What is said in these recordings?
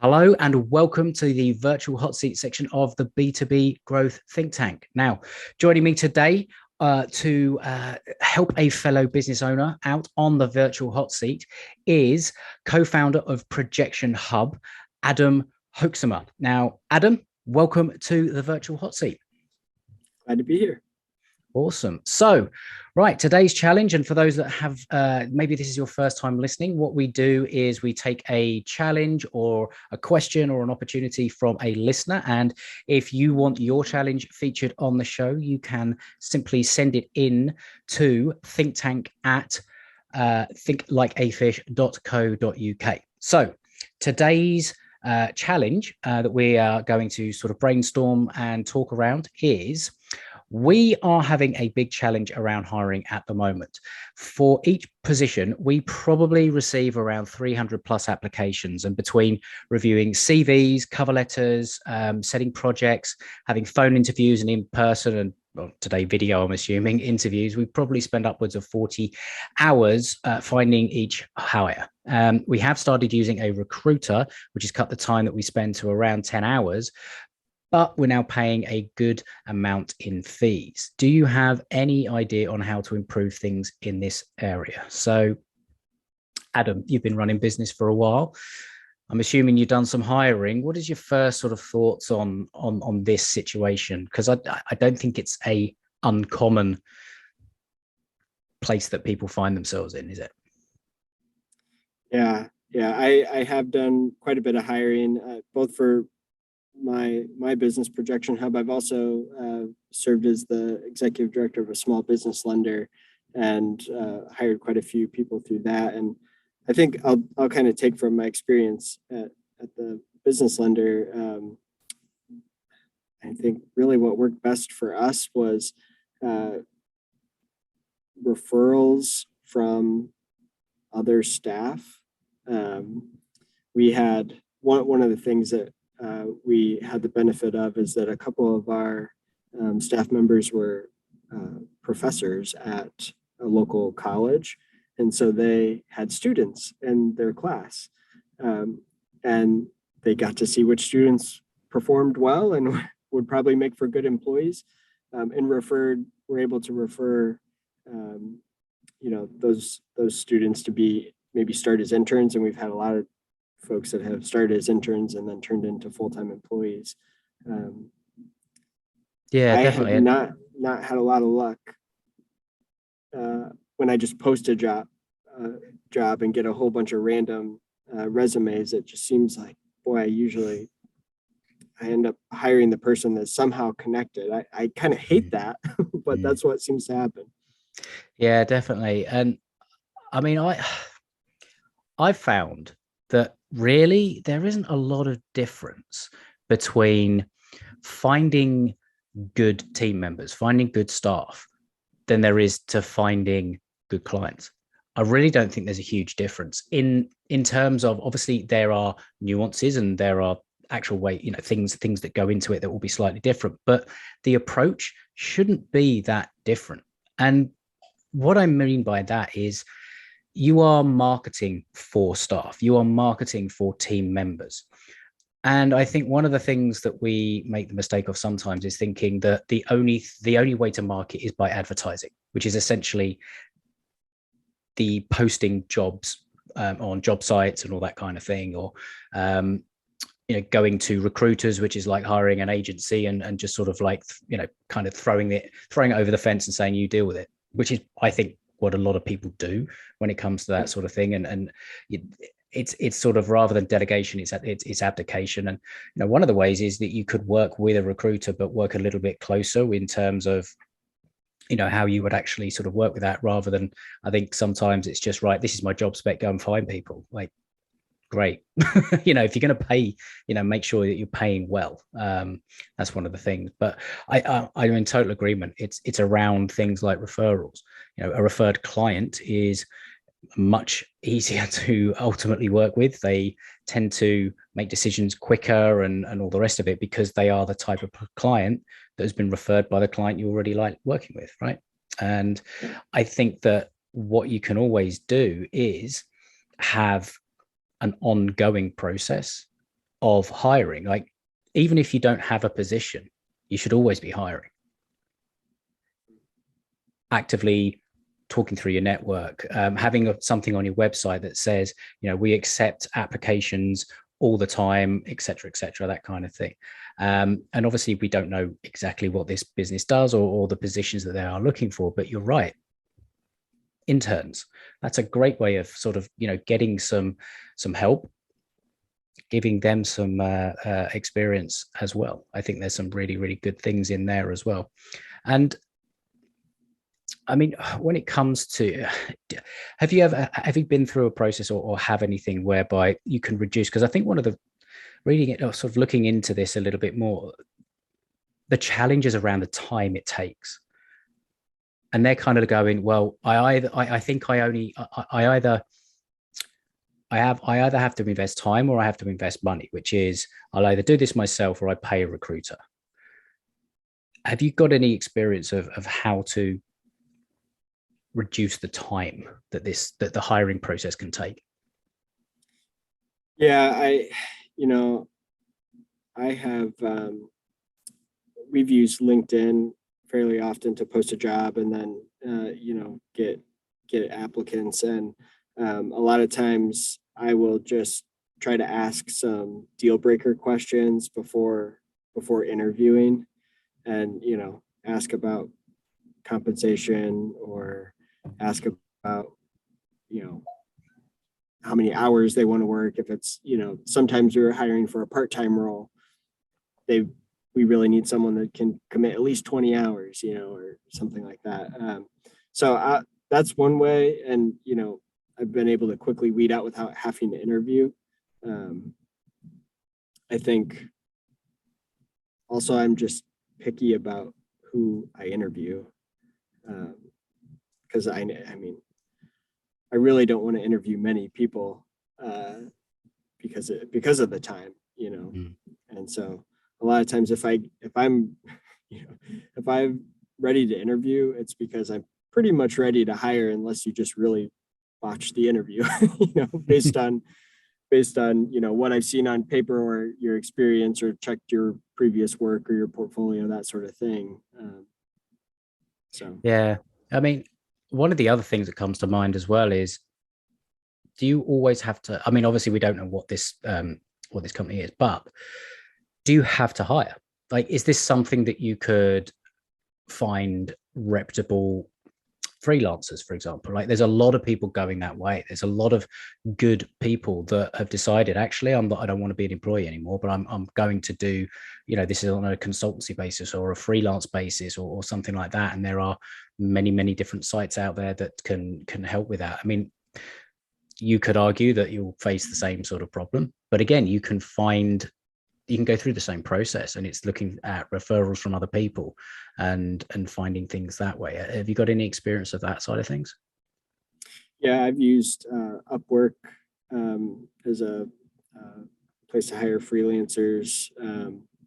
Hello and welcome to the virtual hot seat section of the B2B Growth Think Tank. Now, joining me today to help a fellow business owner out on the virtual hot seat is co-founder of Projection Hub, Adam Hoeksema. Now, Adam, welcome to the virtual hot seat. Glad to be here. Awesome. So, right, today's challenge, and for those that have, maybe this is your first time listening, what we do is we take a challenge or a question or an opportunity from a listener. And if you want your challenge featured on the show, you can simply send it in to thinktank at thinklikeafish.co.uk. So today's challenge that we are going to sort of brainstorm and talk around is we are having a big challenge around hiring at the moment. For each position, we probably receive around 300 plus applications, and between reviewing CVs, cover letters, setting projects, having phone interviews and in-person and today video, I'm assuming, interviews, we probably spend upwards of 40 hours finding each hire. We have started using a recruiter, which has cut the time that we spend to around 10 hours, but we're now paying a good amount in fees. Do you have any idea on how to improve things in this area? So, Adam, you've been running business for a while. I'm assuming you've done some hiring. What is your first sort of thoughts on this situation? Because I don't think it's a uncommon place that people find themselves in, is it? Yeah, I have done quite a bit of hiring, both for my business Projection Hub. I've also served as the executive director of a small business lender and hired quite a few people through that. And I think I'll kind of take from my experience at the business lender. I think really what worked best for us was referrals from other staff. We had one of the things that we had the benefit of is that a couple of our staff members were professors at a local college. And so they had students in their class. And they got to see which students performed well and would probably make for good employees, and were able to refer those students to be maybe start as interns. And we've had a lot of folks that have started as interns and then turned into full-time employees. Yeah, I definitely. have not had a lot of luck when I just post a job and get a whole bunch of random resumes. It just seems like, boy, I end up hiring the person that's somehow connected. I kind of hate that, but that's what seems to happen. Yeah, definitely. And I mean, I've found that really there isn't a lot of difference between finding good team members, finding good staff, than there is to finding good clients. I really don't think there's a huge difference in terms of, obviously there are nuances and there are actual things that go into it that will be slightly different, but the approach shouldn't be that different. And what I mean by that is you are marketing for staff, you are marketing for team members. And I think one of the things that we make the mistake of sometimes is thinking that the only way to market is by advertising, which is essentially the posting jobs on job sites and all that kind of thing, or going to recruiters, which is like hiring an agency and just sort of like kind of throwing it over the fence and saying you deal with it, which is, I think, what a lot of people do when it comes to that sort of thing. And it's sort of, rather than delegation, it's abdication. And one of the ways is that you could work with a recruiter, but work a little bit closer in terms of how you would actually sort of work with that, rather than, I think sometimes it's just, right, this is my job spec, go and find people. Like, great. If you're going to pay, make sure that you're paying well. That's one of the things. But I'm in total agreement. It's around things like referrals. A referred client is much easier to ultimately work with. They tend to make decisions quicker and all the rest of it, because they are the type of client that has been referred by the client you already like working with, right? And I think that what you can always do is have an ongoing process of hiring. Like, even if you don't have a position, you should always be hiring. Actively talking through your network, having something on your website that says, we accept applications all the time, et cetera, that kind of thing. And obviously we don't know exactly what this business does or the positions that they are looking for, but you're right. Interns, that's a great way of sort of, getting some help, giving them some experience as well. I think there's some really, really good things in there as well. And I mean, when it comes to, have you been through a process or have anything whereby you can reduce? Because I think one of the reading it or sort of looking into this a little bit more, the challenges around the time it takes. And they're kind of going, well, I either have to invest time or I have to invest money, which is I'll either do this myself or I pay a recruiter. Have you got any experience of how to reduce the time that the hiring process can take? Yeah, I have, we've used LinkedIn fairly often to post a job and then, get applicants. And a lot of times I will just try to ask some deal breaker questions before interviewing, and, ask about compensation or ask about, how many hours they want to work. If it's, sometimes we're hiring for a part-time role, we really need someone that can commit at least 20 hours, or something like that. So that's one way. And, I've been able to quickly weed out without having to interview. I think also I'm just picky about who I interview. Because I really don't want to interview many people because of the time, And so a lot of times if I'm ready to interview, it's because I'm pretty much ready to hire, unless you just really botch the interview, based on what I've seen on paper or your experience or checked your previous work or your portfolio, that sort of thing. Yeah, I mean, one of the other things that comes to mind as well is, do you always have to, I mean, obviously we don't know what this company is, but do you have to hire? Like, is this something that you could find reputable freelancers, for example? Like, there's a lot of people going that way. There's a lot of good people that have decided, actually, I don't want to be an employee anymore, but I'm going to do, this is on a consultancy basis or a freelance basis or something like that. And there are many, many different sites out there that can help with that. I mean, you could argue that you'll face the same sort of problem, but again, you can go through the same process, and it's looking at referrals from other people and finding things that way. Have you got any experience of that side of things? Yeah, I've used Upwork as a place to hire freelancers.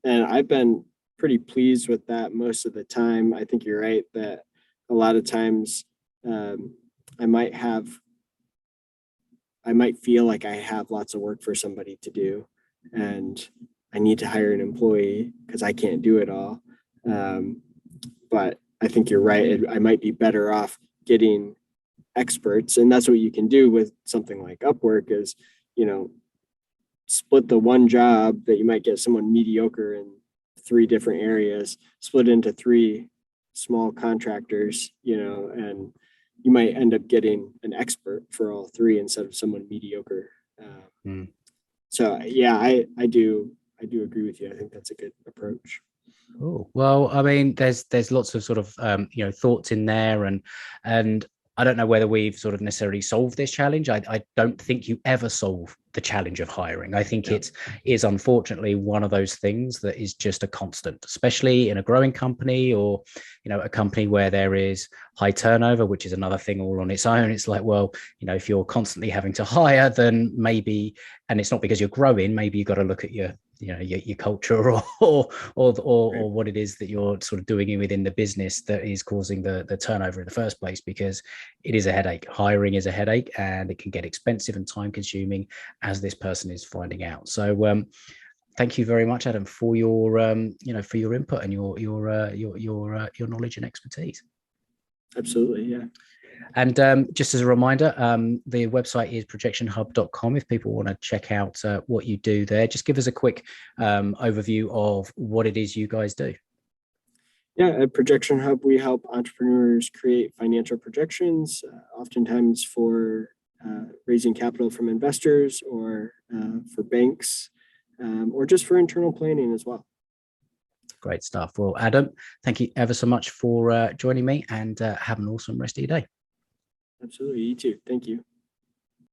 And I've been pretty pleased with that most of the time. I think you're right that a lot of times I might feel like I have lots of work for somebody to do, and I need to hire an employee because I can't do it all. But I think you're right. I might be better off getting experts. And that's what you can do with something like Upwork is, split the one job that you might get someone mediocre in 3 different areas, split into 3 small contractors, and you might end up getting an expert for all 3 instead of someone mediocre. So yeah, I do agree with you. I think that's a good approach. Oh, well, I mean, there's lots of sort of thoughts in there, and I don't know whether we've sort of necessarily solved this challenge. I don't think you ever solve the challenge of hiring. I think it is unfortunately one of those things that is just a constant, especially in a growing company or, a company where there is high turnover, which is another thing all on its own. It's like, well, if you're constantly having to hire, then maybe, and it's not because you're growing, maybe you've got to look at your culture or what it is that you're sort of doing within the business that is causing the turnover in the first place, because it is a headache. Hiring is a headache, and it can get expensive and time consuming, as this person is finding out. So thank you very much, Adam, for your for your input and your knowledge and expertise. Absolutely, yeah. And just as a reminder, the website is projectionhub.com. If people want to check out what you do there, just give us a quick overview of what it is you guys do. Yeah, at Projection Hub, we help entrepreneurs create financial projections, oftentimes for raising capital from investors or for banks, or just for internal planning as well. Great stuff. Well, Adam, thank you ever so much for joining me, and have an awesome rest of your day. Absolutely. You too. Thank you.